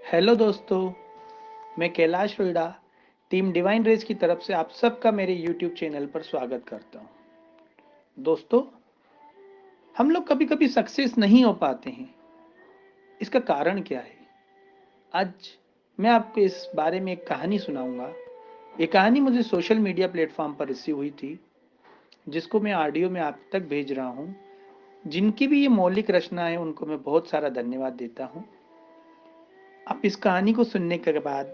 Hello दोस्तों, मैं Kailash रोइडा team divine race की तरफ से आप सबका मेरे यूट्यूब चैनल पर स्वागत करता हूं। दोस्तों, हम लोग कभी कभी सक्सेस नहीं हो पाते हैं। इसका कारण क्या है? आज मैं आपको इस बारे में एक कहानी सुनाऊंगा। ये कहानी मुझे सोशल मीडिया प्लेटफॉर्म पर रिसीव हुई थी, जिसको मैं ऑडियो में आप तक भेज रहा हूं। जिनकी भी ये मौलिक रचना है, उनको मैं बहुत सारा धन्यवाद देता हूं। आप इस कहानी को सुनने के बाद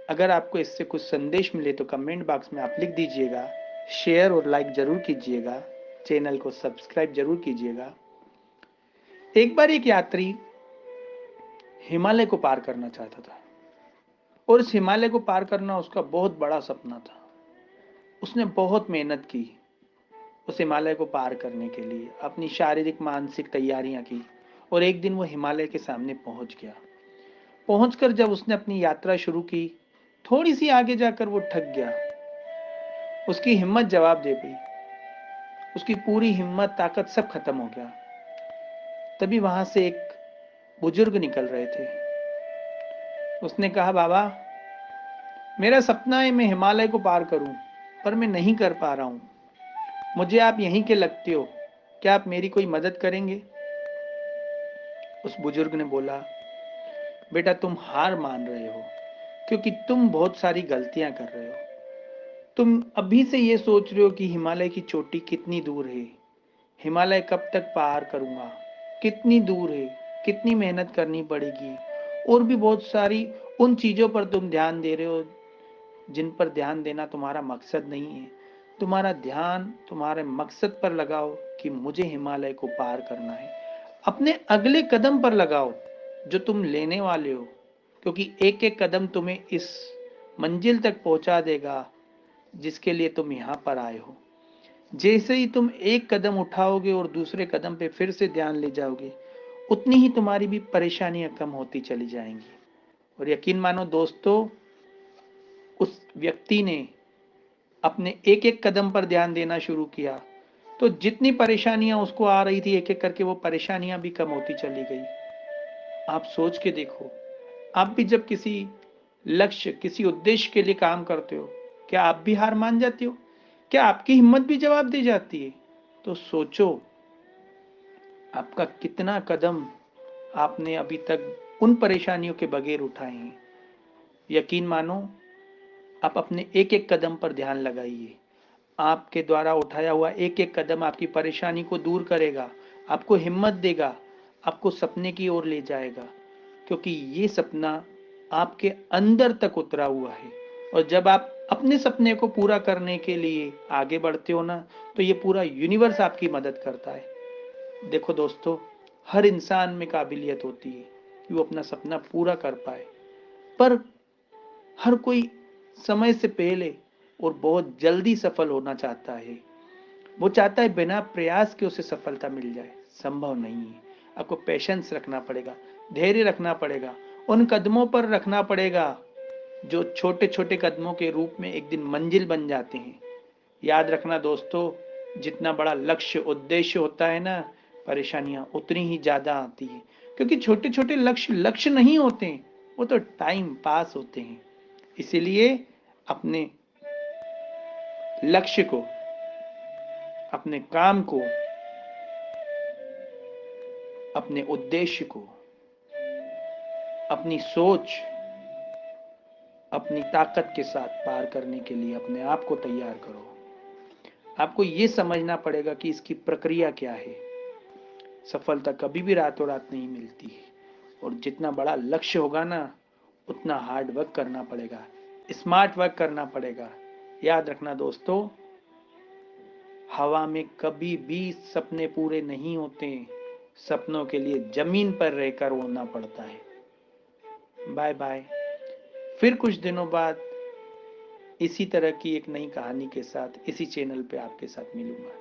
अगर आपको इससे कुछ संदेश मिले तो कमेंट बॉक्स में आप लिख दीजिएगा। शेयर और लाइक जरूर कीजिएगा। चैनल को सब्सक्राइब जरूर कीजिएगा। एक बार एक यात्री हिमालय को पार करना चाहता था, और इस हिमालय को पार करना उसका बहुत बड़ा सपना था। उसने बहुत मेहनत की उस हिमालय को पार करने के लिए, अपनी शारीरिक मानसिक तैयारियां की, और एक दिन वो हिमालय के सामने पहुंच गया। पहुंचकर जब उसने अपनी यात्रा शुरू की, थोड़ी सी आगे जाकर वो थक गया। उसकी हिम्मत जवाब दे गई। उसकी पूरी हिम्मत ताकत सब खत्म हो गया। तभी वहां से एक बुजुर्ग निकल रहे थे। उसने कहा, बाबा, मेरा सपना है मैं हिमालय को पार करूं, पर मैं नहीं कर पा रहा हूं। मुझे आप यहीं के लगते हो, क्या आप मेरी कोई मदद करेंगे? उस बुजुर्ग ने बोला, बेटा, तुम हार मान रहे हो क्योंकि तुम बहुत सारी गलतियां कर रहे हो। तुम अभी से ये सोच रहे हो कि हिमालय की चोटी कितनी दूर है, हिमालय कब तक पार करूंगा, कितनी दूर है, कितनी मेहनत करनी पड़ेगी, और भी बहुत सारी उन चीजों पर तुम ध्यान दे रहे हो जिन पर ध्यान देना तुम्हारा मकसद नहीं है। तुम्हारा ध्यान तुम्हारे मकसद पर लगाओ कि मुझे हिमालय को पार करना है। अपने अगले कदम पर लगाओ जो तुम लेने वाले हो, क्योंकि एक एक कदम तुम्हें इस मंजिल तक पहुंचा देगा जिसके लिए तुम यहां पर आए हो। जैसे ही तुम एक कदम उठाओगे और दूसरे कदम पे फिर से ध्यान ले जाओगे, उतनी ही तुम्हारी भी परेशानियां कम होती चली जाएंगी। और यकीन मानो दोस्तों, उस व्यक्ति ने अपने एक एक कदम पर ध्यान देना शुरू किया, तो जितनी परेशानियां उसको आ रही थी, एक एक करके वो परेशानियां भी कम होती चली गई। आप सोच के देखो, आप भी जब किसी लक्ष्य, किसी उद्देश्य के लिए काम करते हो, क्या आप भी हार मान जाते हो? क्या आपकी हिम्मत भी जवाब दे जाती है? तो सोचो, आपका कितना कदम आपने अभी तक उन परेशानियों के बगैर उठाए हैं। यकीन मानो, आप अपने एक एक कदम पर ध्यान लगाइए। आपके द्वारा उठाया हुआ एक एक कदम आपकी परेशानी को दूर करेगा, आपको हिम्मत देगा, आपको सपने की ओर ले जाएगा, क्योंकि ये सपना आपके अंदर तक उतरा हुआ है। और जब आप अपने सपने को पूरा करने के लिए आगे बढ़ते हो ना, तो ये पूरा यूनिवर्स आपकी मदद करता है। देखो दोस्तों, हर इंसान में काबिलियत होती है कि वो अपना सपना पूरा कर पाए, पर हर कोई समय से पहले और बहुत जल्दी सफल होना चाहता है। वो चाहता है बिना प्रयास के उसे सफलता मिल जाए। संभव नहीं है। आपको पेशेंस रखना पड़ेगा, धैर्य रखना पड़ेगा, उन कदमों पर रखना पड़ेगा जो छोटे छोटे कदमों के रूप में एक दिन मंजिल बन जाते हैं। याद रखना दोस्तों, जितना बड़ा लक्ष्य उद्देश्य होता है ना, परेशानियां उतनी ही ज्यादा आती है, क्योंकि छोटे छोटे लक्ष्य लक्ष्य नहीं होते हैं, वो तो टाइम पास होते हैं। इसीलिए अपने लक्ष्य को, अपने काम को, अपने उद्देश्य को, अपनी सोच, अपनी ताकत के साथ पार करने के लिए अपने आप को तैयार करो। आपको ये समझना पड़ेगा कि इसकी प्रक्रिया क्या है। सफलता कभी भी रातों रात नहीं मिलती है, और जितना बड़ा लक्ष्य होगा ना, उतना हार्ड वर्क करना पड़ेगा, स्मार्ट वर्क करना पड़ेगा। याद रखना दोस्तों, हवा में कभी भी सपने पूरे नहीं होते। सपनों के लिए जमीन पर रहकर उड़ना पड़ता है। Bye bye. फिर कुछ दिनों बाद इसी तरह की एक नई कहानी के साथ इसी चैनल पे आपके साथ मिलूंगा।